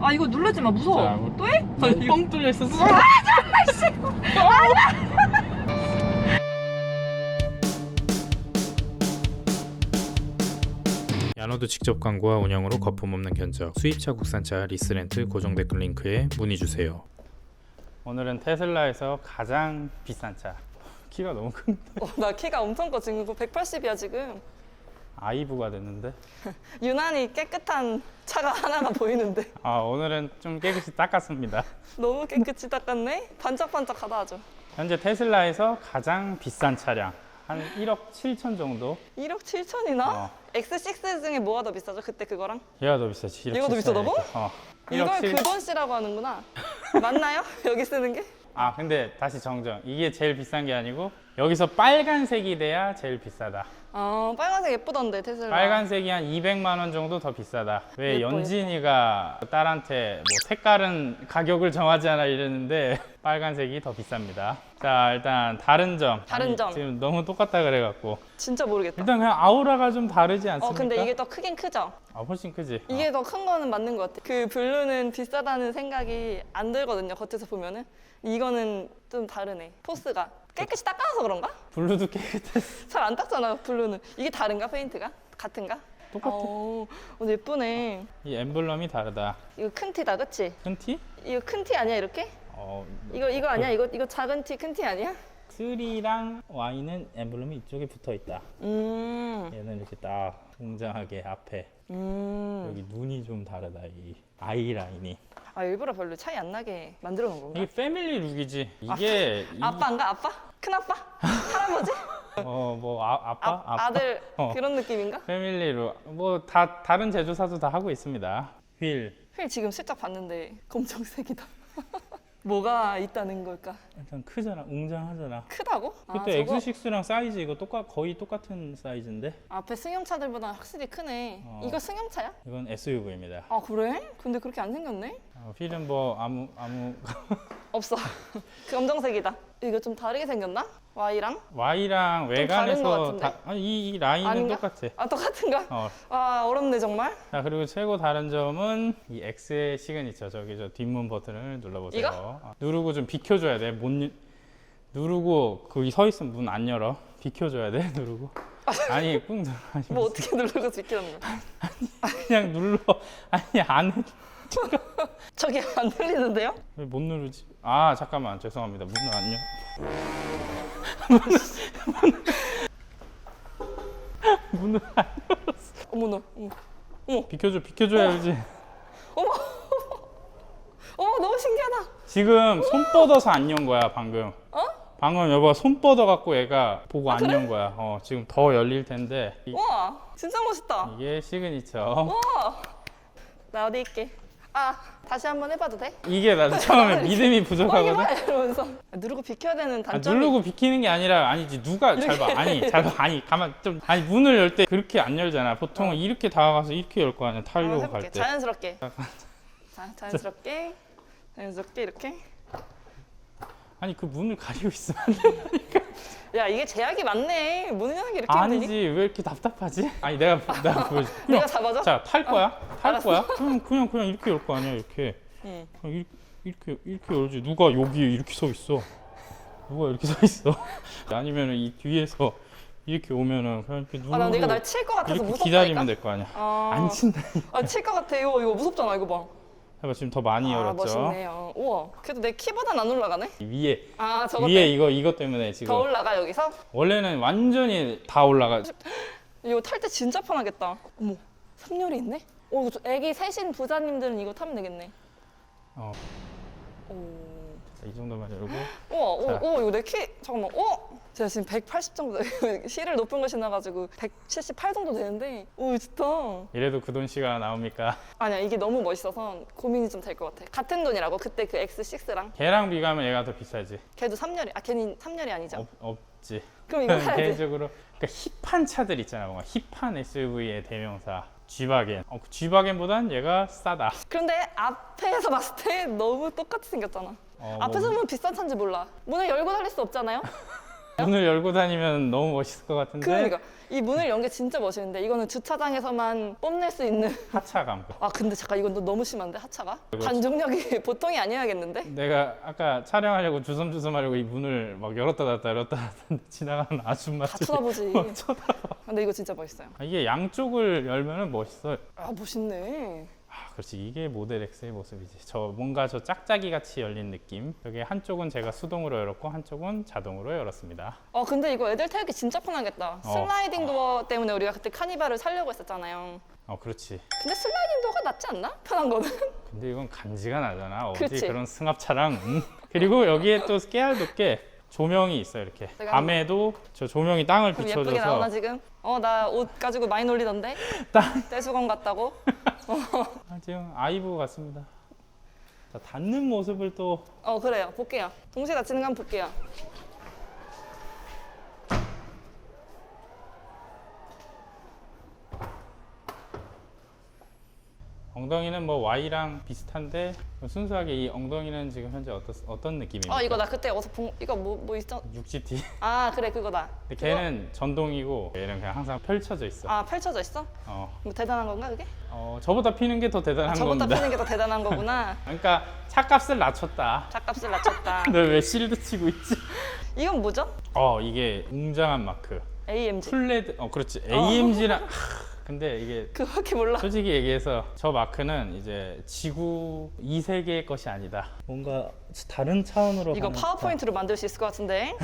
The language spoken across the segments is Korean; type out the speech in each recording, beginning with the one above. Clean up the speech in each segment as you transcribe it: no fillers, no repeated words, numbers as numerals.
아 이거 누르지 마 무서워. 자, 우리- 또 해? 뻥 뚫려 있었어. 야노드 직접 광고와 운영으로 거품 없는 견적, 수입차 국산차 리스렌트 고정 댓글 링크에 문의주세요. 오늘은 테슬라에서 가장 비싼 차. 키가 너무 큰데 나 키가 엄청 커. 지금 180이야 지금. 아이브가 됐는데. 유난히 깨끗한 차가 하나가 보이는데 오늘은 좀 깨끗이 닦았습니다. 너무 깨끗이 닦았네. 반짝반짝하다 아주. 현재 테슬라에서 가장 비싼 차량 한 1억 7천 정도. 1억 7천이나? 어. X6 중에 뭐가 더 비싸죠? 그때 그거랑? 얘가 더 비싸지. 1억 얘가 더 7천이니까. 비싸다고? 1억 이걸 7. 그돈 씨라고 하는구나. 맞나요? 여기 쓰는 게? 근데 다시 정정. 이게 제일 비싼 게 아니고 여기서 빨간색이 돼야 제일 비싸다. 빨간색 예쁘던데 테슬라. 빨간색이 한 200만 원 정도 더 비싸다. 왜 예뻐, 연진이가 딸한테 뭐 색깔은 가격을 정하지 않아 이랬는데 빨간색이 더 비쌉니다. 자, 일단 다른 점. 다른 점. 지금 너무 똑같다 그래갖고 진짜 모르겠다. 일단 그냥 아우라가 좀 다르지 않습니까? 근데 이게 더 크긴 크죠? 훨씬 크지. 이게 더 큰 거는 맞는 것 같아. 그 블루는 비싸다는 생각이 안 들거든요. 겉에서 보면은. 이거는 좀 다르네. 포스가. 깨끗이 닦아서 그런가? 블루도 깨끗했어. 잘 안 닦잖아, 블루는. 이게 다른가, 페인트가? 같은가? 똑같아. 근데 예쁘네. 이 엠블럼이 다르다. 이거 큰 티다, 그치? 큰 티? 이거 큰 티 아니야, 이렇게? 이거 아니야? 이거 작은 티, 큰 티 아니야? 트리랑 Y는 엠블럼이 이쪽에 붙어 있다. 얘는 이렇게 딱 웅장하게 앞에. 여기 눈이 좀 다르다. 이 아이 라인이. 일부러 별로 차이 안 나게 만들어 놓은 건가? 이게 패밀리 룩이지. 이게 아빠인가? 아빠? 큰 아빠? 할아버지? 아빠? 아들 어. 그런 느낌인가? 패밀리 룩. 뭐 다 다른 제조사도 다 하고 있습니다. 휠. 휠 지금 슬쩍 봤는데 검정색이다. 뭐가 있다는 걸까? 일단 크잖아. 웅장하잖아. 크다고? 그때 저거 X6랑 사이즈 이거 거의 똑같은 사이즈인데 앞에 승용차들보다 확실히 크네. 이거 승용차야? 이건 SUV입니다. 그래? 근데 그렇게 안 생겼네? 휠은 뭐 아무 없어. 그 검정색이다. 이거 좀 다르게 생겼나? Y랑? Y랑 다른 것 외관에서 같은데? 이 라인은 아닌가? 똑같아. 똑같은가? 어. 어렵네 정말. 자, 그리고 최고 다른 점은 이 X의 시그니처. 저기 저 뒷문 버튼을 눌러보세요. 이거? 누르고 좀 비켜줘야 돼. 누르고 거기 서 있으면 문 안 열어. 비켜줘야 돼. 누르고. 아니 꾹 눌러. 뭐 어떻게 누르고 비키는 거야? 그냥 눌러. 아니 안 해. 저기 안 들리는데요? 왜 못 누르지? 잠깐만. 죄송합니다. 문을 안 열. 문을 안 열었어. 어머나. 어머. 비켜줘야지. 어머. 너무 신기하다. 지금 손 뻗어서 안 연 거야 방금. 방금 여보가 손 뻗어 갖고 얘가 보고 안 연 거야. 지금 더 열릴 텐데. 우와, 진짜 멋있다. 이게 시그니처. 우와. 나 어디 있게. 다시 한번 해봐도 돼? 이게 나도 처음에 믿음이 부족하거든. 봐 이러면서 누르고 비켜야 되는 단점이. 누르고 비키는 게 아니라 아니지 누가 잘 봐. 아니 가만 좀 문을 열 때 그렇게 안 열잖아. 보통은 이렇게 다가가서 이렇게 열 거 아니야. 타려고 해볼게. 갈 때. 자연스럽게. 자연스럽게 이렇게. 아니 그 문을 가리고 있으면 안 돼. 야 이게 제약이 많네. 문 여는 게 이렇게 하면 아니지 되니? 왜 이렇게 답답하지? 아니 내가 보여줄게. 내가 잡아줘? 자, 탈 거야? 탈 알았어. 거야? 그냥 이렇게 열 거 아니야, 이렇게. 응. 이렇게 열지. 누가 여기 이렇게 서 있어? 누가 이렇게 서 있어? 아니면은 이 뒤에서 이렇게 오면은 그냥 이렇게 누르고 나 내가 날 칠 것 같아서 이렇게 무섭다니까. 기다리면 될 거 아니야. 안 친다. 칠 것 같아. 이거 무섭잖아. 이거 봐. 해봐, 지금 더 많이 열었죠? 멋있네요. 우와. 그래도 내 키보다는 안 올라가네. 위에 저거 위에 이거 때문에 지금 더 올라가 여기서? 원래는 완전히 다 올라가. 이거 탈 때 진짜 편하겠다. 어머, 3열이 있네? 이거 애기 셋인 부자님들은 이거 타면 되겠네. 어. 오. 자, 이 정도만 열고. 우와, 자. 이거 내 키, 잠깐만, 제가 지금 180 정도, 힐을 높은 거 신어가지고 178 정도 되는데, 좋다. 이래도 그 돈 씨가 나옵니까? 아니야, 이게 너무 멋있어서 고민이 좀 될 것 같아. 같은 돈이라고, 그때 그 X6랑. 걔랑 비교하면 얘가 더 비싸지. 걔도 3열이, 걔는 3열이 아니죠? 없지. 그럼 이거 사야지. 개인적으로 그러니까 힙한 차들 있잖아. 뭔가 힙한 SUV의 대명사. G바겐. G바겐보단 얘가 싸다. 그런데 앞에서 봤을 때 너무 똑같이 생겼잖아. 뭐 앞에서 보면 비싼 차인지 몰라. 문을 열고 달릴 수 없잖아요? 문을 열고 다니면 너무 멋있을 것 같은데. 그러니까 이 문을 연 게 진짜 멋있는데 이거는 주차장에서만 뽐낼 수 있는. 하차감. 아 근데 잠깐 이건 너무 심한데 하차가? 이거 반중력이 보통이 아니어야겠는데? 내가 아까 촬영하려고 주섬주섬 하려고 이 문을 막 열었다 닫았다 지나가는 아줌마 다 쳐다보지. 쳐다봐. 근데 이거 진짜 멋있어요. 이게 양쪽을 열면은 멋있어. 아 멋있네. 아, 그렇지. 이게 모델 X의 모습이지. 저 뭔가 저 짝짝이 같이 열린 느낌. 여기 한쪽은 제가 수동으로 열었고 한쪽은 자동으로 열었습니다. 근데 이거 애들 태우기 진짜 편하겠다. 슬라이딩 도어 때문에 우리가 그때 카니발을 사려고 했었잖아요. 그렇지. 근데 슬라이딩 도어가 낫지 않나? 편한 거는? 근데 이건 간지가 나잖아. 어디 그치. 그런 승합차랑. 그리고 여기에 또 깨알 돋게 조명이 있어 이렇게. 내가 밤에도 저 조명이 땅을 그럼 예쁘게 나오나 비춰줘서 지금? 나 옷 가지고 많이 놀리던데? 떼수건 같다고? 지금 아이브 같습니다. 자, 닿는 모습을 또 그래요. 볼게요. 동시에 닫히는 거 한번 볼게요. 엉덩이는 뭐 Y랑 비슷한데 순수하게 이 엉덩이는 지금 현재 어떤 느낌입니까? 이거 나 그때 어디서 본 이거 뭐 있어? 6GT. 아 그래 그거다. 근데 걔는 전동이고 얘는 그냥 항상 펼쳐져 있어. 펼쳐져 있어? 어. 뭐 대단한 건가 그게? 저보다 피는 게 더 대단한 저보다 겁니다. 피는 게 더 대단한 거구나. 그러니까 차값을 낮췄다. 차값을 낮췄다. 너 왜 실드 치고 있지? 이건 뭐죠? 이게 웅장한 마크. AMG. 풀레드. 그렇지. AMG랑. 근데 이게 그거밖에 몰라. 솔직히 얘기해서 저 마크는 이제 지구 이 세계의 것이 아니다. 뭔가 다른 차원으로 이거 가는 파워포인트로 만들 수 있을 것 같은데.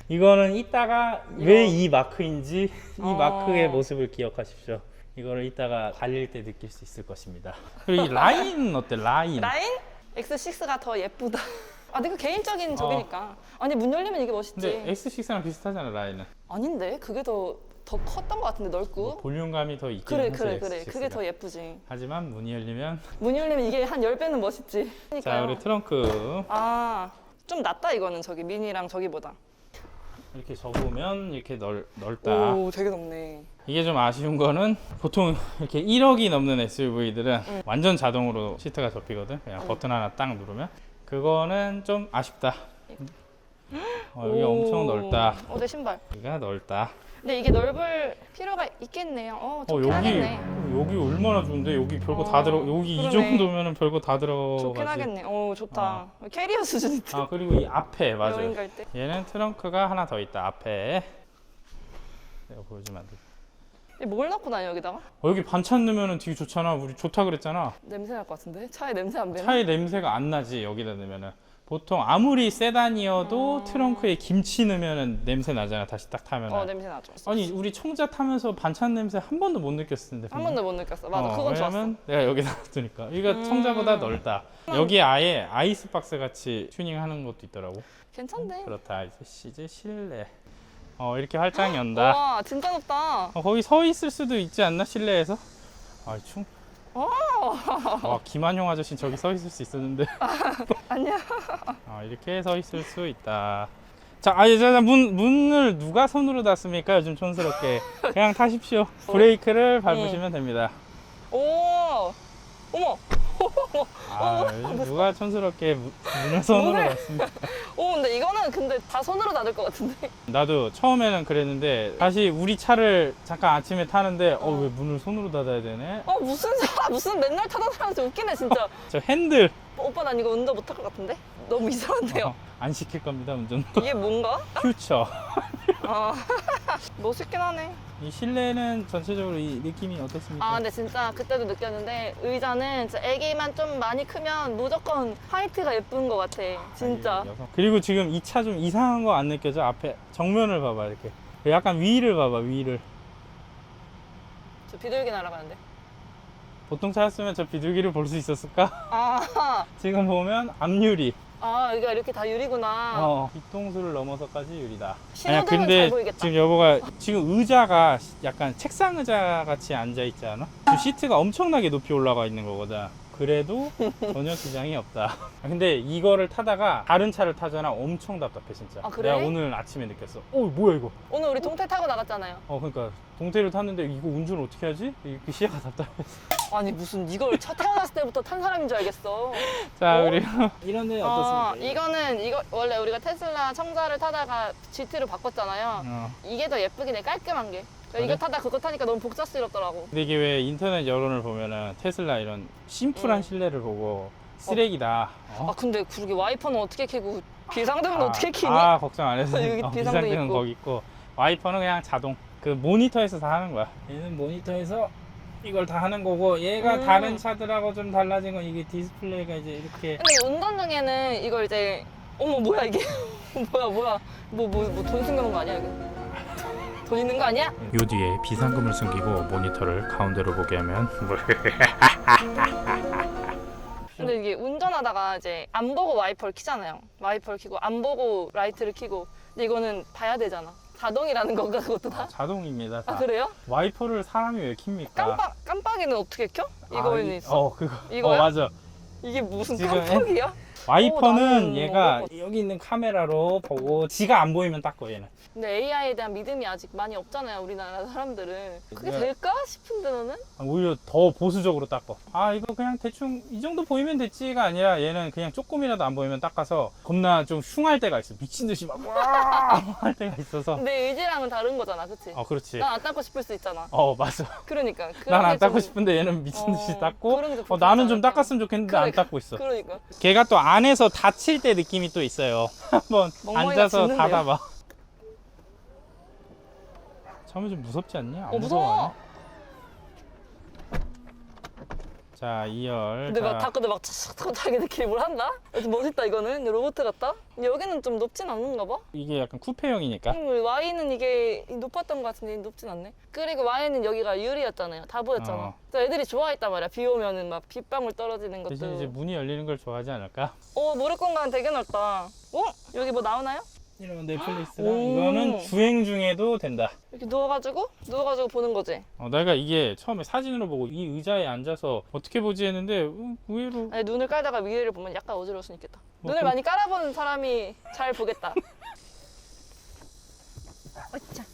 이거는 이따가 왜 이 마크인지 이 마크의 모습을 기억하십시오. 이거를 이따가 달릴 때 느낄 수 있을 것입니다. 그리고 이 라인은 어때? 라인. 라인? X6가 더 예쁘다. 근데 그 개인적인 적이니까. 아니 문 열리면 이게 멋있지. 근데 X6랑 비슷하잖아 라인은. 아닌데 그게 더 컸던 것 같은데 넓고. 볼륨감이 더 있긴 그래 하지, 그래 X6 가. 그게 더 예쁘지. 하지만 문이 열리면 문 열리면 이게 한 10배는 멋있지. 자 그러니까요. 우리 트렁크 좀 낫다 이거는 저기 미니랑 저기보다. 이렇게 접으면 이렇게 넓다. 오 되게 넓네. 이게 좀 아쉬운 거는 보통 이렇게 1억이 넘는 SUV들은 완전 자동으로 시트가 접히거든. 그냥 버튼 하나 딱 누르면. 그거는 좀 아쉽다. 여기 엄청 넓다. 내 신발. 여기가 넓다. 근데 이게 넓을 필요가 있겠네요. 좋긴 하겠네. 여기 얼마나 좋은데 여기 별거 다 들어. 여기 이 그러네. 정도면은 별거 다 좋긴 들어가지. 하겠네. 좋다. 캐리어 수준인데. 그리고 이 앞에 맞아요. 여행 갈 때. 얘는 트렁크가 하나 더 있다. 앞에. 내가 보여주면 안 돼. 뭘 넣고 다녀 여기다가? 여기 반찬 넣으면 되게 좋잖아. 우리 좋다 그랬잖아. 냄새 날 것 같은데? 차에 냄새 안 배나? 차에 냄새가 안 나지 여기다 넣으면은. 보통 아무리 세단이어도 트렁크에 김치 넣으면 냄새 나잖아. 다시 딱 타면은. 냄새 나죠. 아니 우리 총자 타면서 반찬 냄새 한 번도 못 느꼈을 텐데. 한 번도 못 느꼈어. 맞아. 그건 좋았어. 왜냐면 내가 여기다 놔두니까. 이거 청자보다 넓다. 여기 아예 아이스박스 같이 튜닝하는 것도 있더라고. 괜찮네. 그렇다. 이제 실내. 이렇게 활짝 연다. 와 진짜 높다. 거기 서 있을 수도 있지 않나 실내에서? 김한용 아저씨 저기 서 있을 수 있었는데. 아니야. 이렇게 서 있을 수 있다. 자, 이제 문을 누가 손으로 닫습니까? 요즘 촌스럽게. 그냥 타십시오. 브레이크를 밟으시면 됩니다. 오. 어머. 요즘 누가 촌스럽게 문을 손으로 닫습니까? 근데 이거는 다 손으로 닫을 것 같은데. 나도 처음에는 그랬는데 다시 우리 차를 잠깐 아침에 타는데 왜 문을 손으로 닫아야 되네? 무슨 맨날 타던 사람한테 웃기네 진짜. 저 핸들 오빠 난 이거 운전 못할 것 같은데? 너무 이상한데요? 안 시킬 겁니다 운전. 이게 뭔가? 퓨처. 멋있긴 하네. 이 실내는 전체적으로 이 느낌이 어떻습니까? 근데 진짜 그때도 느꼈는데 의자는 진짜 애기만 좀 많이 크면 무조건 화이트가 예쁜 것 같아. 진짜. 그리고 지금 이 차 좀 이상한 거 안 느껴져? 앞에 정면을 봐봐 이렇게. 약간 위를 봐봐 위를. 저 비둘기 날아가는데. 보통 차였으면 저 비둘기를 볼 수 있었을까? 아, 지금 보면 앞유리. 여기가 이렇게 다 유리구나. 뒤통수를 넘어서까지 유리다. 신호등은 근데 잘 보이겠다. 지금 여보가 지금 의자가 약간 책상 의자 같이 앉아 있지 않아? 그 시트가 엄청나게 높이 올라가 있는 거거든. 그래도 전혀 지장이 없다. 근데 이거를 타다가 다른 차를 타잖아. 엄청 답답해 진짜. 그래? 내가 오늘 아침에 느꼈어. 뭐야 이거? 오늘 우리 동태 타고 나갔잖아요. 그러니까 동태를 탔는데 이거 운전을 어떻게 하지? 이렇게 시야가 답답했어. 아니 무슨 이걸 차 태어났을 때부터 탄 사람인 줄 알겠어. 자, 어? 그리고 이런 데 어떻습니까? 이거 원래 우리가 테슬라 청자를 타다가 GT로 바꿨잖아요. 이게 더 예쁘긴 해, 깔끔한 게. 그래? 이거 타다 그거 타니까 너무 복잡스럽더라고. 근데 이게 왜 인터넷 여론을 보면은 테슬라 이런 심플한 실내를 보고 쓰레기다. 아 근데 그러게 와이퍼는 어떻게 켜고 비상등은 어떻게 켜니? 아, 걱정 안 해도 여기 돼. 비상등 비상등은 있고. 거기 있고 와이퍼는 그냥 자동. 그 모니터에서 다 하는 거야. 얘는 모니터에서 이걸 다 하는 거고, 얘가 다른 차들하고 좀 달라진 건 이게 디스플레이가 이제 이렇게. 근데 운전 중에는 이걸 이제 어머 뭐야 이게 뭐야 뭐 돈 숨겨놓은 거 아니야 이거? 돈 있는 거 아니야? 요 뒤에 비상금을 숨기고 모니터를 가운데로 보게 하면 근데 이게 운전하다가 이제 안 보고 와이퍼를 켜잖아요. 와이퍼를 켜고 안 보고 라이트를 켜고. 근데 이거는 봐야 되잖아. 자동이라는 건가 그것도 다? 자동입니다. 다. 아 그래요? 와이퍼를 사람이 왜 킵니까? 깜빡이는 어떻게 켜? 이거에는 있어. 그거. 이거야? 맞아. 이게 무슨 지금 깜빡이야? 와이퍼는 나는 얘가 여기 있는 카메라로 보고 지가 안 보이면 닦고 얘는. 근데 AI에 대한 믿음이 아직 많이 없잖아요, 우리나라 사람들은. 그게 네. 될까 싶은데 너는? 오히려 더 보수적으로 닦고. 아, 이거 그냥 대충 이 정도 보이면 됐지가 아니라 얘는 그냥 조금이라도 안 보이면 닦아서 겁나 좀 흉할 때가 있어. 미친 듯이 막 와! 할 때가 있어서. 내 의지랑은 다른 거잖아, 그치? 그렇지. 난 안 닦고 싶을 수 있잖아. 맞아. 그러니까. 난 안 그런 게 닦고 좀- 싶은데 얘는 미친 듯이 닦고. 그런 게좀 나는 좀 불편하지 않을까? 닦았으면 좋겠는데 안 그러니까. 닦고 있어. 그러니까. 걔가 또 안에서 닫힐 때 느낌이 또 있어요. 한번 멍멍이가 앉아서 짖는데요? 닫아봐. 처음에 좀 무섭지 않니? 안 무서워. 아니야? 자, 2열. 근데 막 닦고도 막 차차차차 자기 느낌이 뭘 한다? 좀 멋있다 이거는. 로봇 같다? 근데 여기는 좀 높진 않은가 봐? 이게 약간 쿠페형이니까. Y는 이게 높았던 것 같은데 높진 않네. 그리고 Y는 여기가 유리였잖아요. 다 보였잖아. 그래서 애들이 좋아했단 말이야. 비 오면은 막 빗방울 떨어지는 것도. 대신 이제 문이 열리는 걸 좋아하지 않을까? 무릎 공간 되게 넓다. 여기 뭐 나오나요? 이런 넷플릭스랑 오. 이거는 주행 중에도 된다. 이렇게 누워가지고 보는 거지. 내가 이게 처음에 사진으로 보고 이 의자에 앉아서 어떻게 보지 했는데 의외로 아니 눈을 깔다가 위를 보면 약간 어지러울 수 있겠다. 뭐 눈을 그- 많이 깔아보는 사람이 잘 보겠다. 어짜.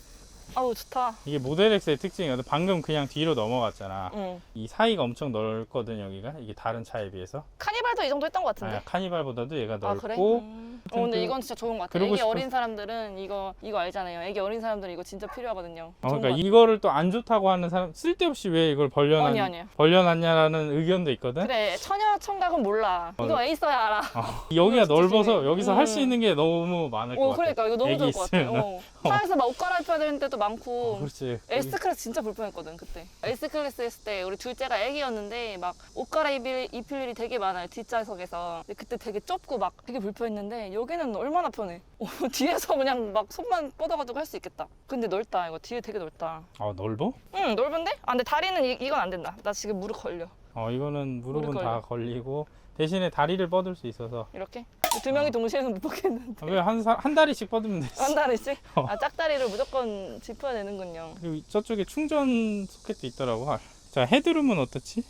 아우 좋다. 이게 모델 X의 특징이거든. 방금 그냥 뒤로 넘어갔잖아. 응. 이 사이가 엄청 넓거든 여기가. 이게 다른 차에 비해서. 카니발도 이 정도 했던 것 같은데. 카니발보다도 얘가 아 넓고. 그래? 근데 이건 진짜 좋은 것 같아. 그러고 애기 싶어. 어린 사람들은 이거 알잖아요. 애기 어린 사람들은 이거 진짜 필요하거든요. 좋은 그러니까 것 이거를 또 안 좋다고 하는 사람 쓸데없이 왜 이걸 아니야. 벌려놨냐라는 의견도 있거든. 그래 처녀 청각은 몰라. 이거 애 있어야 알아. 여기가 진짜 넓어서 심해. 여기서 할 수 있는 게 너무 많을 것 같아. 그러니까 이거 너무 애기 좋을 것 같아. 있으면은. 차에서 막 옷 갈아입혀야 되는 때도 많고. 그렇지. S 클래스 진짜 불편했거든 그때. S 클래스 했을 때 우리 둘째가 애기였는데 막 옷 갈아입힐 일이 되게 많아요 뒷좌석에서. 근데 그때 되게 좁고 막 되게 불편했는데 여기는 얼마나 편해. 뒤에서 그냥 막 손만 뻗어가지고 할 수 있겠다. 근데 넓다 이거 뒤에 되게 넓다. 넓어? 응 넓은데? 근데 다리는 이건 안 된다. 나 지금 무릎 걸려. 이거는 무릎은 무릎 다 걸리고 대신에 다리를 뻗을 수 있어서. 이렇게 두 명이 동시에는 못 뻗겠는데. 왜 한 다리씩 뻗으면 되지. 한 다리씩? 짝다리를 무조건 짚어야 되는군요. 그리고 저쪽에 충전 소켓도 있더라고. 자, 헤드룸은 어떻지?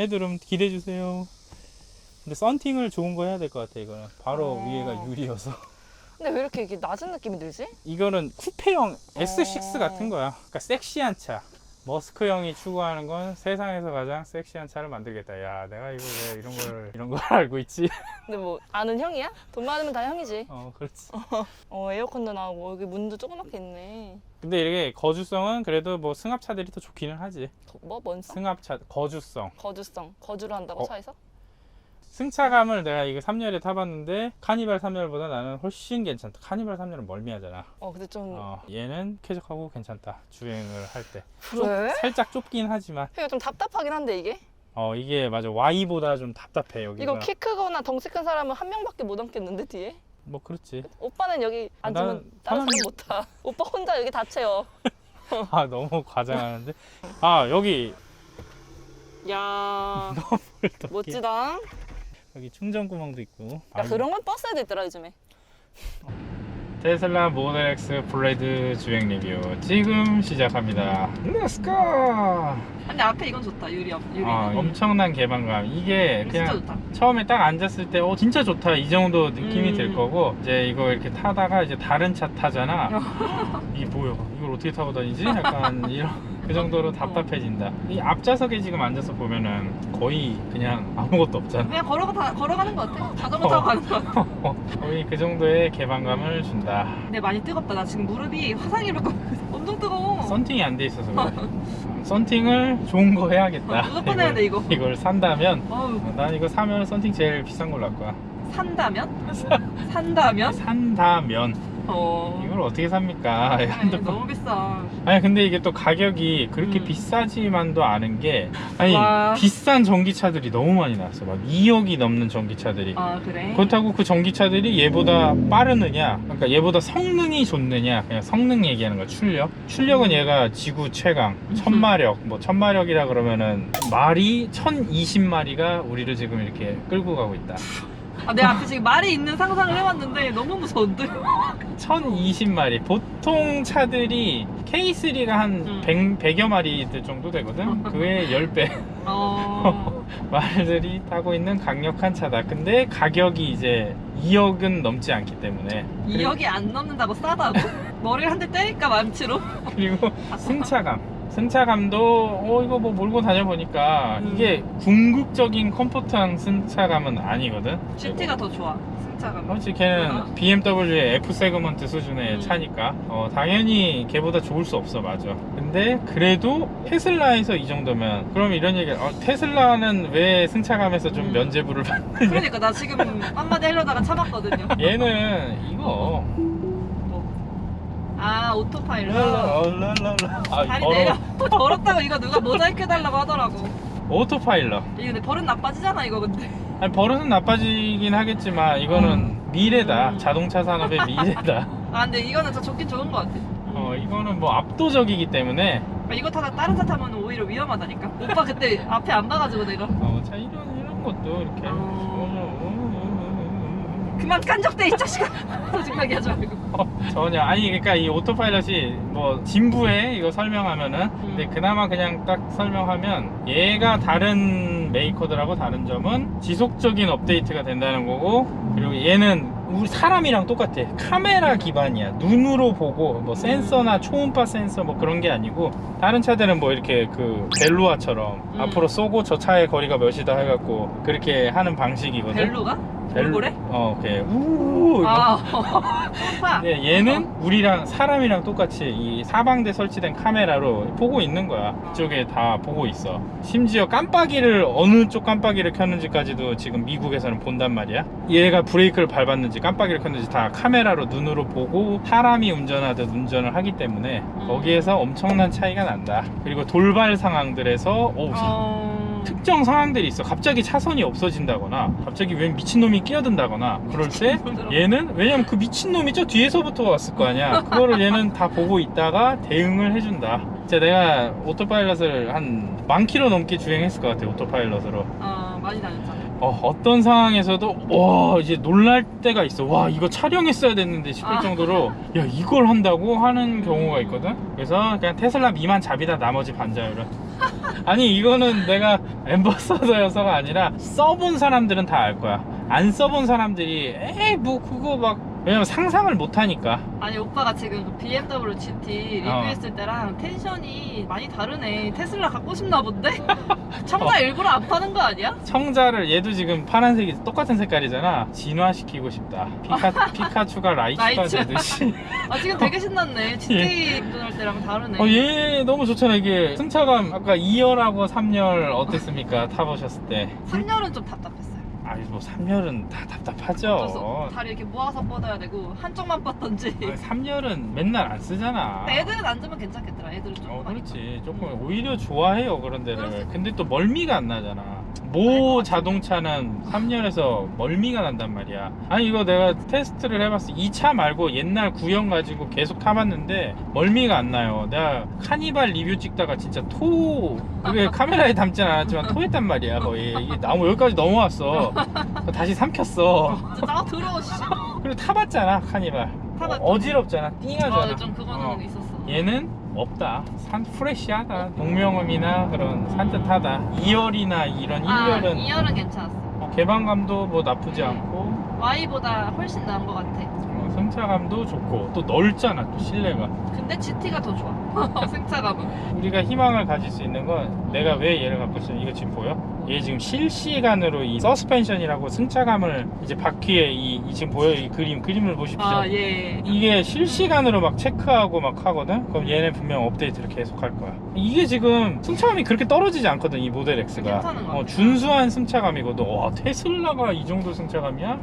헤드룸 기대해 주세요. 근데 썬팅을 좋은 거 해야 될 것 같아. 이거는 바로 위에가 유리여서. 근데 왜 이렇게 나은 느낌이 들지? 이거는 쿠페형 S6 같은 거야. 그러니까 섹시한 차. 머스크 형이 추구하는 건 세상에서 가장 섹시한 차를 만들겠다. 야, 내가 이거 왜 이런 걸 알고 있지? 근데 뭐 아는 형이야? 돈 많으면 다 형이지. 그렇지. 에어컨도 나오고 여기 문도 조그맣게 있네. 근데 이게 거주성은 그래도 뭐 승합차들이 더 좋기는 하지. 뭔 성? 승합차 거주성. 거주성. 거주를 한다고 차에서? 승차감을 내가 이거 3열에 타봤는데 카니발 3열보다 나는 훨씬 괜찮다. 카니발 3열은 멀미하잖아. 근데 좀 얘는 쾌적하고 괜찮다. 주행을 할 때. 그래? 살짝 좁긴 하지만 이거 좀 답답하긴 한데 이게? 이게 맞아. Y보다 좀 답답해 여기가. 이거 키 크거나 덩치 큰 사람은 한 명밖에 못 앉겠는데 뒤에? 뭐 그렇지. 오빠는 여기 앉으면 나는 다른 사람 편한- 못 타. 오빠 혼자 여기 다 채워. 너무 과장하는데. 여기 야 멋지다. 여기 충전 구멍도 있고. 그런 건 버스에도 있더라 요즘에. 테슬라 모델 X 블레드 주행 리뷰 지금 시작합니다. Let's go! 근데 앞에 이건 좋다 유리. 엄청난 개방감. 이게 진짜 그냥 좋다. 처음에 딱 앉았을 때 진짜 좋다 이 정도 느낌이 들 음. 거고 이제 이거 이렇게 타다가 이제 다른 차 타잖아. 이게 뭐야? 이걸 어떻게 타고 다니지? 약간 이런 그 정도로 답답해진다. 이 앞좌석에 지금 앉아서 보면은 거의 그냥 아무것도 없잖아. 그냥 걸어가는 것 같아. 자전거 타고 가는 것 같아. 거의 그 정도의 개방감을 준다. 근데 많이 뜨겁다. 나 지금 무릎이 화상 입을 거 엄청 뜨거워. 썬팅이 안 돼 있어서 그래. 썬팅을 좋은 거 해야겠다. 무조건 해야 돼, 이거. 이걸 산다면 어우, 난 이거 사면 썬팅 제일 비싼 걸로 할 거야. 산다면? 산다면? 산다면 어. 이걸 어떻게 삽니까? 아니, 너무 비싸. 아니 근데 이게 또 가격이 그렇게 비싸지만도 않은 게 아니 와. 비싼 전기차들이 너무 많이 나왔어. 막 2억이 넘는 전기차들이. 아, 그래? 그렇다고 그 전기차들이 얘보다 빠르느냐, 그러니까 얘보다 성능이 좋느냐, 그냥 성능 얘기하는 거야. 출력은 얘가 지구 최강 1000마력, 뭐 1000마력이라 그러면은 말이 1020마리가 우리를 지금 이렇게 끌고 가고 있다. 아, 내 앞에 지금 말이 있는 상상을 해봤는데 너무 무서운데? 1020마리. 보통 차들이 K3가 한 100여 마리들 정도 되거든. 그의 10배 어. 말들이 타고 있는 강력한 차다. 근데 가격이 이제 2억은 넘지 않기 때문에 2억이 안 넘는다고 싸다고? 머리를 한 대 때릴까 만치로? 그리고 승차감도 이거 뭐 몰고 다녀보니까 이게 궁극적인 컴포트한 승차감은 아니거든. GT가 더 좋아. 승차감. 그렇지, 걔는 BMW의 F 세그먼트 수준의 차니까 당연히 걔보다 좋을 수 없어. 맞아. 근데 그래도 테슬라에서 이 정도면 그럼 이런 얘기 테슬라는 왜 승차감에서 좀 면죄부를 받느냐. 그러니까 나 지금 한마디 하려다가 참았거든요. 얘는 이거 아, 오토파일럿. 다리 더러- 내려. 더럽다고 이거 누가 모자이크 해달라고 하더라고. 오토파일럿. 이거 근데 버릇 나빠지잖아 이거 근데. 아니, 버릇은 나빠지긴 하겠지만 이거는 미래다. 자동차 산업의 미래다. 아, 근데 이거는 더 좋긴 좋은 것 같아. 이거는 뭐 압도적이기 때문에 이거 타다 다른 차 타면 오히려 위험하다니까. 오빠 그때 앞에 안 봐가지고 내가. 자 이런 것도 이렇게 그만 깐적대 이 자식아. 짜증나게 하지 말고. 전혀 아니 그러니까 이 오토파일럿이 뭐 진부해 이거 설명하면은 근데 그나마 그냥 딱 설명하면 얘가 다른 메이커들하고 다른 점은 지속적인 업데이트가 된다는 거고, 그리고 얘는 우리 사람이랑 똑같아. 카메라 기반이야. 눈으로 보고 뭐 센서나 초음파 센서 뭐 그런 게 아니고, 다른 차들은 뭐 이렇게 그 벨루아처럼 앞으로 쏘고 저 차의 거리가 몇이다 해갖고 그렇게 하는 방식이거든. 벨루가? 돌고래? 그래. 우우 이거. 아, 초음파. 네, 얘는 우리랑 사람이랑 똑같이 이 사방대 설치된 카메라로 보고 있는 거야. 이쪽에 다 보고 있어. 심지어 깜빡이를 어느 쪽 깜빡이를 켰는지까지도 지금 미국에서는 본단 말이야. 얘가 브레이크를 밟았는지 깜빡이를 켰는지 다 카메라로 눈으로 보고 사람이 운전하듯 운전을 하기 때문에 거기에서 엄청난 차이가 난다. 그리고 돌발 상황들에서 특정 상황들이 있어. 갑자기 차선이 없어진다거나 갑자기 웬 미친놈이 끼어든다거나 그럴 때 얘는, 왜냐면 그 미친놈이 저 뒤에서부터 왔을 거 아니야. 그거를 얘는 다 보고 있다가 대응을 해준다. 진짜 내가 오토파일럿을 한 10,000km 넘게 주행했을 것 같아. 오토파일럿으로. 많이 다녔잖아. 어떤 상황에서도 와 이제 놀랄 때가 있어. 와 이거 촬영했어야 됐는데 싶을 정도로 야 이걸 한다고 하는 경우가 있거든. 그래서 그냥 테슬라 미만 잡이다 나머지 반자율은. 아니 이거는 내가 앰버서더여서가 아니라 써본 사람들은 다 알 거야. 안 써본 사람들이 에이 뭐 그거 막, 왜냐면 상상을 못 하니까. 아니 오빠가 지금 그 BMW GT 리뷰했을 때랑 텐션이 많이 다르네. 테슬라 갖고 싶나 본데? 청자 일부러 안 파는 거 아니야? 청자를, 얘도 지금 파란색이 똑같은 색깔이잖아. 진화시키고 싶다. 피카츄가 라이츄가 라이츄. 되듯이. 지금 되게 신났네. GT 운전할 때랑 다르네. 얘 너무 좋잖아. 이게 승차감 아까 2열하고 3열 어땠습니까? 타보셨을 때. 3열은 좀 답답했어요. 아니 뭐 3열은 다 답답하죠. 그래서 다리 이렇게 모아서 뻗어야 되고 한쪽만 뻗던지. 3열은 맨날 안 쓰잖아. 애들은 앉으면 괜찮겠더라. 애들은 좀. 그렇지. 조금 오히려 좋아해요 그런 데를. 그렇지. 근데 또 멀미가 안 나잖아. 알 것 모 같아. 자동차는 3열에서 멀미가 난단 말이야. 아니 이거 내가 테스트를 해봤어. 이 차 말고 옛날 구형 가지고 계속 타봤는데 멀미가 안 나요. 내가 카니발 리뷰 찍다가 진짜 그게 카메라에 담진 않았지만 토했단 말이야. 거의 이게 나무 여기까지 넘어왔어. 다시 삼켰어. 진짜 더러워. 씨. 그리고 타봤잖아 카니발. 타봤죠. 어지럽잖아. 띵하잖아. 좀 그거는 있었어. 얘는 없다. 프레시하다. 동명음이나 그런 산뜻하다. 2열이나 이런 1열은 2열은 괜찮았어. 개방감도 뭐 나쁘지 않고. Y보다 훨씬 나은 것 같아. 승차감도 좋고 또 넓잖아 또 실내가. 근데 GT가 더 좋아. 승차감은. 우리가 희망을 가질 수 있는 건 내가 왜 얘를 갖고 있어? 이거 지금 보여? 얘 지금 실시간으로 이 서스펜션이라고 승차감을 이제 바퀴에 이 지금 보여? 이 그림을 보십시오. 아 예. 이게 실시간으로 막 체크하고 막 하거든? 그럼 얘는 분명 업데이트를 계속 할 거야. 이게 지금 승차감이 그렇게 떨어지지 않거든, 이 모델 X가. 괜찮은 것 같아. 준수한 승차감이거든. 와, 테슬라가 이 정도 승차감이야?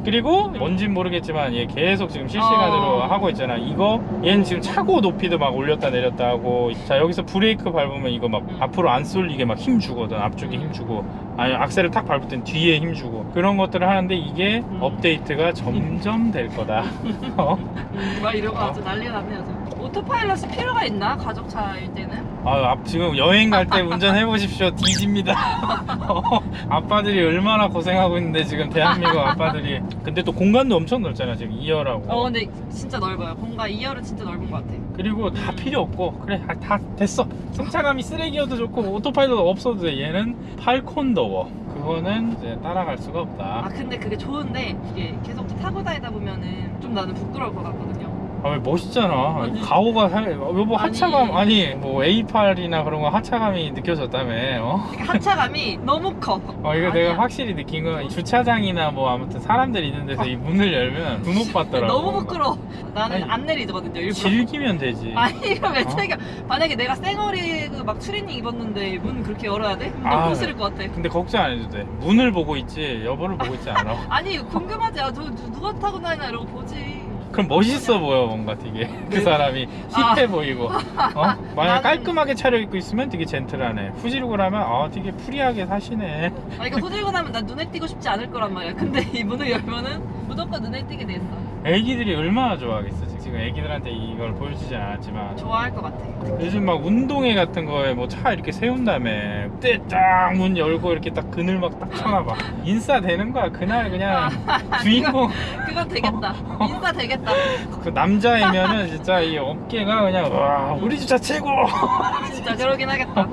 그리고 뭔진 모르겠지만 얘 계속 지금 실시간으로 하고 있잖아. 이거 얘는 지금 차고 높이도 막 올렸다 내렸다 하고, 자 여기서 브레이크 밟으면 이거 막 앞으로 안 쏠리게 막 힘 주거든. 앞쪽에 힘 주고, 아니 악셀을 탁 밟을 땐 뒤에 힘 주고, 그런 것들을 하는데 이게 업데이트가 점점 될 거다. 막 이러고 아주 난리 났네요 지금. 오토파일럿이 필요가 있나? 가족차일 때는? 지금 여행 갈 때 운전해 보십시오. 뒤집니다. 아빠들이 얼마나 고생하고 있는데 지금 대한민국 아빠들이. 근데 또 공간도 엄청 넓잖아 지금 2열하고. 근데 진짜 넓어요. 공간 2열은 진짜 넓은 것 같아. 그리고 다 필요 없고, 그래 다 됐어. 승차감이 쓰레기여도 좋고 오토파일럿 없어도 돼. 얘는 팔콘더워. 그거는 이제 따라갈 수가 없다. 근데 그게 좋은데 이게 계속 타고 다니다 보면은 좀 나는 부끄러울 것 같거든요. 왜 멋있잖아. 아니. 가오가 여보 아니. 하차감, 아니 뭐 A8이나 그런 거 하차감이 느껴졌다며. 그러니까 하차감이 너무 커. 이거 아니야. 내가 확실히 느낀 건 주차장이나 뭐 아무튼 사람들 있는 데서 이 문을 열면 주목받더라고. 너무 부끄러워. 나는 아니, 안 내리거든요. 일부러. 즐기면 되지. 아니 이거 왜 즐겨? 만약에 내가 쌩얼이 막 추리닝 입었는데 문 그렇게 열어야 돼? 너무 싫을 것 같아. 근데 걱정 안 해도 돼. 문을 보고 있지 여보를 보고 있지 않아. 아니 궁금하지. 누가 타고 다니나 이러고 보지. 그럼 멋있어 보여 뭔가 되게. 그 사람이 힙해 보이고. 만약 나는- 깔끔하게 차려입고 있으면 되게 젠틀하네. 후지르고 하면 되게 프리하게 사시네. 그러니까 후들고 나면 난 눈에 띄고 싶지 않을 거란 말이야. 근데 이 문을 열면은 무조건 눈에 띄게 돼 있어. 애기들이 얼마나 좋아하겠어. 지금 애기들한테 이걸 보여주지 않았지만 좋아할 것 같아. 요즘 막 운동회 같은 거에 뭐 차 이렇게 세운 다음에 그때 딱 문 열고 이렇게 딱 그늘 막 딱 쳐놔봐. 인싸 되는 거야 그날 그냥. 주인공. 그건 되겠다. 인싸 되겠다. 그 남자이면은 진짜 이 어깨가 그냥 와 우리 집차 최고. 진짜 그러긴 하겠다.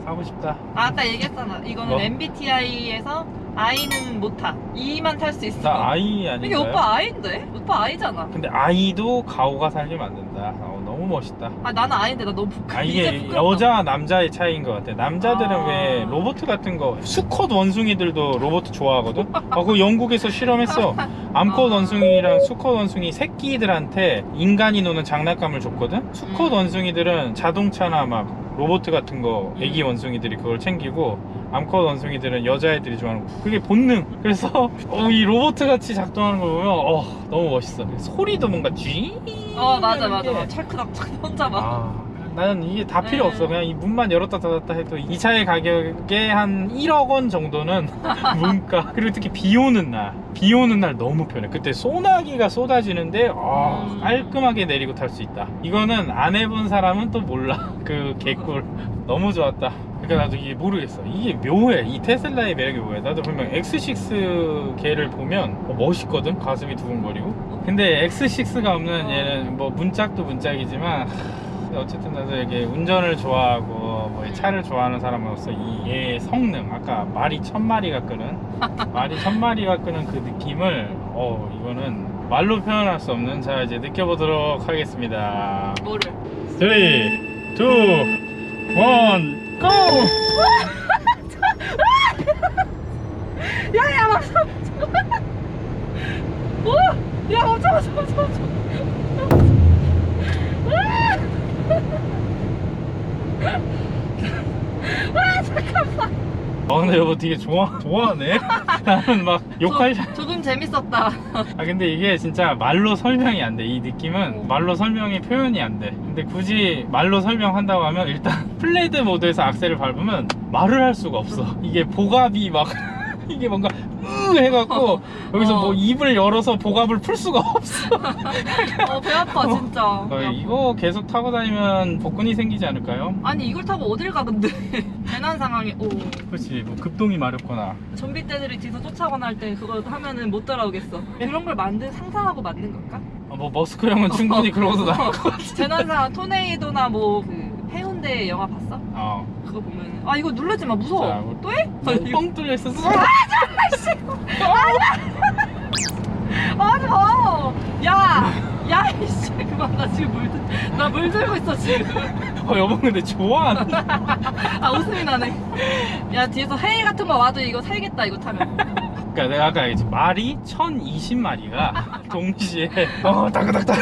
사고 싶다. 아까 얘기했잖아. 이거는 뭐? MBTI에서 I는 못 타. E만 탈 수 있어. 나 아이 이게 아닌가요? 오빠 I인데? 오빠 I잖아. 근데 아이도 가오가 살게 만든다. 너무 멋있다. 나는 I인데 나 너무 부끄러워. 이게 여자 남자의 차이인 것 같아. 남자들은 왜 로봇 같은 거, 수컷 원숭이들도 로봇 좋아하거든. 그거 영국에서 실험했어. 암컷 원숭이랑 수컷 원숭이 새끼들한테 인간이 노는 장난감을 줬거든. 수컷 원숭이들은 자동차나 막 로봇 같은 거, 애기 원숭이들이 그걸 챙기고, 암컷 원숭이들은 여자애들이 좋아하는 거. 그게 본능. 그래서 이 로봇 같이 작동하는 걸 보면 너무 멋있어. 소리도 뭔가 쥐. 맞아. 찰크닥 혼자 막. 나는 이게 다 필요 네. 없어. 그냥 이 문만 열었다 닫았다 해도 이 차의 가격에 한 1억 원 정도는 문가. 그리고 특히 비 오는 날 너무 편해. 그때 소나기가 쏟아지는데 깔끔하게 내리고 탈 수 있다. 이거는 안 해본 사람은 또 몰라. 그 개꿀. 너무 좋았다. 그러니까 나도 이게 모르겠어. 이게 묘해. 이 테슬라의 매력이 뭐야. 나도 분명 X6 걔를 보면 멋있거든. 가슴이 두근거리고. 근데 X6가 없는 얘는 뭐 문짝도 문짝이지만 어쨌든 나도 이게 운전을 좋아하고 뭐 이 차를 좋아하는 사람으로서 얘의 성능, 아까 말이 1000마리가 끄는 그 느낌을 이거는 말로 표현할 수 없는. 자 이제 느껴보도록 하겠습니다. 뭐를? 3, 2, 1, GO! 야야 멈춰. 야 멈춰. 근데 여보 되게 좋아하네. 나는 막 욕할. 조금 재밌었다. 근데 이게 진짜 말로 설명이 안 돼. 이 느낌은 말로 설명이 표현이 안 돼. 근데 굳이 말로 설명한다고 하면 일단 플레이드 모드에서 악셀을 밟으면 말을 할 수가 없어. 이게 복압이 막 이게 뭔가 해갖고 여기서 뭐 입을 열어서 복압을 풀 수가 없어. 배 아파 진짜. 이거 계속 타고 다니면 복근이 생기지 않을까요? 아니 이걸 타고 어딜 가 근데. 재난 상황에 그렇지. 뭐 급동이 마렵거나. 좀비 떼들이 뒤에서 쫓아가나 할 때 그거 하면은 못 따라오겠어. 그런 걸 상상하고 만든 걸까? 뭐 머스크 형은 충분히 그러고도 나올 것 같아. 재난 상황 토네이도나 뭐 그 해운대 영화 봤어? 그거 보면은 이거 누르지 마 무서워. 자, 또 해? 뻥 뚫려 있었어. 하지 마. 야 이씨 그만. 나 지금 나 물 들고 있어 지금. 여보 근데 좋아하는. 아 웃음이 나네. 야 뒤에서 해일 같은 거 와도 이거 살겠다 이거 타면. 그러니까 내가 아까 이제 말이 1020마리가 동시에 따그닥닥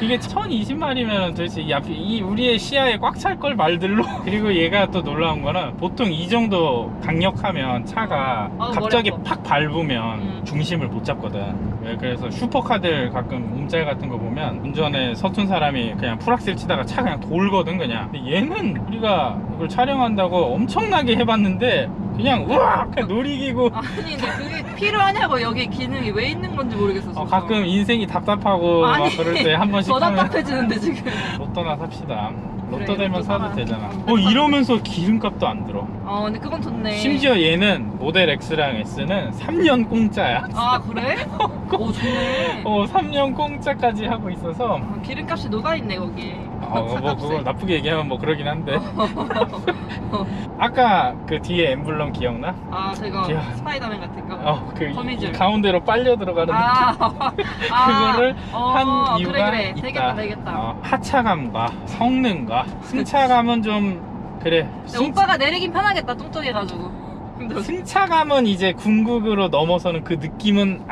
이게 1020마리면 도대체 이 우리의 시야에 꽉 찰 걸 말들로. 그리고 얘가 또 놀라운 거는 보통 이 정도 강력하면 차가 갑자기 머리 팍 밟으면 중심을 못 잡거든. 그래서 슈퍼카들 가끔 움짤 같은 거 보면 운전에 서툰 사람이 그냥 풀악셀 치다가 차 그냥 돌거든 그냥. 근데 얘는 우리가 이걸 촬영한다고 엄청나게 해봤는데 그냥 우악 놀이기구. 아니 근데 그게 필요하냐고. 여기 기능이 왜 있는 건지 모르겠어 진짜. 가끔 인생이 답답하고 막 그럴 때 한 번씩 더 하면 답답해지는데 지금. 로또나 삽시다. 로또 그래, 되면 로또 사도 사라. 되잖아. 이러면서 기름값도 안 들어. 근데 그건 좋네. 심지어 얘는 모델 X랑 S는 3년 공짜야. 아 그래? 오 좋네. 3년 공짜까지 하고 있어서 기름값이 녹아있네 거기에. 뭐 차값에. 그거 나쁘게 얘기하면 뭐 그러긴 한데. 아까 그 뒤에 엠블럼 기억나? 아 제가 기억. 스파이더맨 같은 거. 그 거미줄. 이 가운데로 빨려 들어가는 느낌. 그거를 한 이유가 그래. 있다. 되겠다. 하차감과 성능과 승차감은 좀 그래. 근데 오빠가 내리긴 편하겠다 뚱뚱해가지고. 힘들어. 승차감은 이제 궁극으로 넘어서는 그 느낌은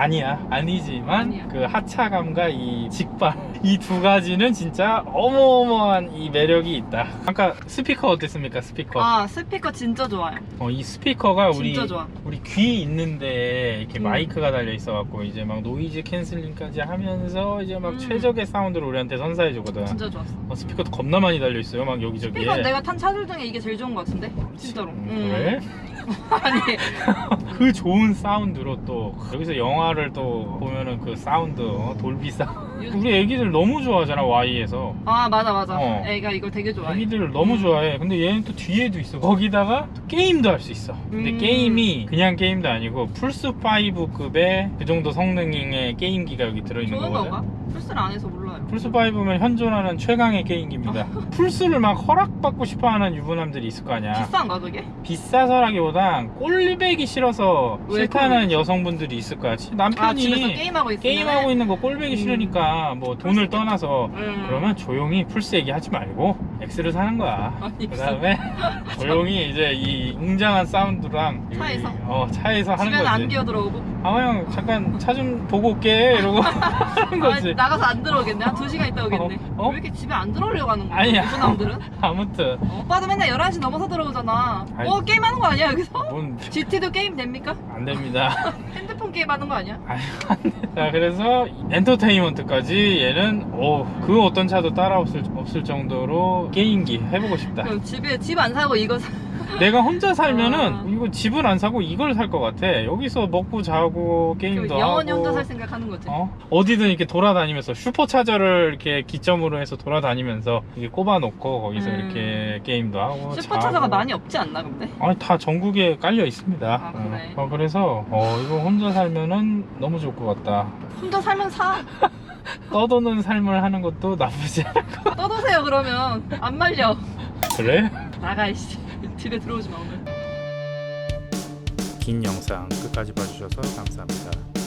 아니지만 아니야. 그 하차감과 이 직발 이 두 가지는 진짜 어마어마한 이 매력이 있다. 아까 스피커 어땠습니까? 스피커. 스피커 진짜 좋아요. 이 스피커가 진짜 좋아. 우리 귀 있는데 이렇게 음. 마이크가 달려 있어갖고 이제 막 노이즈 캔슬링까지 하면서 이제 막 음. 최적의 사운드를 우리한테 선사해 주거든. 진짜 좋았어. 스피커도 겁나 많이 달려 있어요. 막 여기저기에. 스피커 내가 탄 차들 중에 이게 제일 좋은 것 같은데? 진짜로. 그래? 아니 그 좋은 사운드로 또 여기서 영화를 또 보면은 그 사운드 돌비 사운드 우리 애기들 너무 좋아하잖아. Y에서 맞아. 애가 이걸 되게 좋아해. 애기들 너무 좋아해. 근데 얘는 또 뒤에도 있어. 거기다가 또 게임도 할 수 있어. 근데 게임이 그냥 게임도 아니고 플스5급의 그 정도 성능의 게임기가 여기 들어있는 좋은 거거든. 건가? 플스를 안 해서 몰라요. 플스5면 현존하는 최강의 게임기입니다. 플스를 막 허락받고 싶어하는 유부남들이 있을 거 아니야. 비싼가 그게? 비싸서라기보단 꼴배기 싫어서 왜 싫다는 꼴배기 여성분들이 있을 거야. 남편이 집에서 게임하고 있으면 게임하고 있는 거 꼴배기 싫으니까 뭐 돈을 떠나서 그러면 조용히 플스 얘기하지 말고 X를 사는 거야. 아니, 그 다음에 조용히 이제 이 웅장한 사운드랑 차에서 하는 집에는 안 거지. 기어 들어오고. 형 잠깐 차 좀 보고 올게 이러고 하는 거지. 나가서 안 들어오겠네. 한 2시간 있다 오겠네. 왜 이렇게 집에 안 들어오려고 하는 거야? 아니야. 유부남들은? 아무튼 오빠도 맨날 11시 넘어서 들어오잖아. 아니. 게임하는 거 아니야 여기서? 뭔 GT도 게임 됩니까? 안 됩니다. 핸드폰 게임 하는 거 아니야? 자, 그래서 엔터테인먼트까지 얘는 그 어떤 차도 따라 없을 정도로 게임기 해보고 싶다. 그럼 집 안 사고 이거 사. 내가 혼자 살면은 이거 집은 안 사고 이걸 살 것 같아. 여기서 먹고 자고 게임도 영원히 하고 혼자 살 생각하는 거지. 어디든 이렇게 돌아다니면서 슈퍼차저를 이렇게 기점으로 해서 돌아다니면서 이게 꼽아놓고 거기서 이렇게 게임도 하고 슈퍼차저가 자고. 많이 없지 않나 근데? 다 전국에 깔려 있습니다. 그래. 그래서 이거 혼자 살면은 너무 좋을 것 같다. 혼자 살면 사. 떠도는 삶을 하는 것도 나쁘지 않아. 떠도세요 그러면. 안 말려. 그래? 나가 이씨. 집에 들어오지 마 오늘. 긴 영상 끝까지 봐주셔서 감사합니다.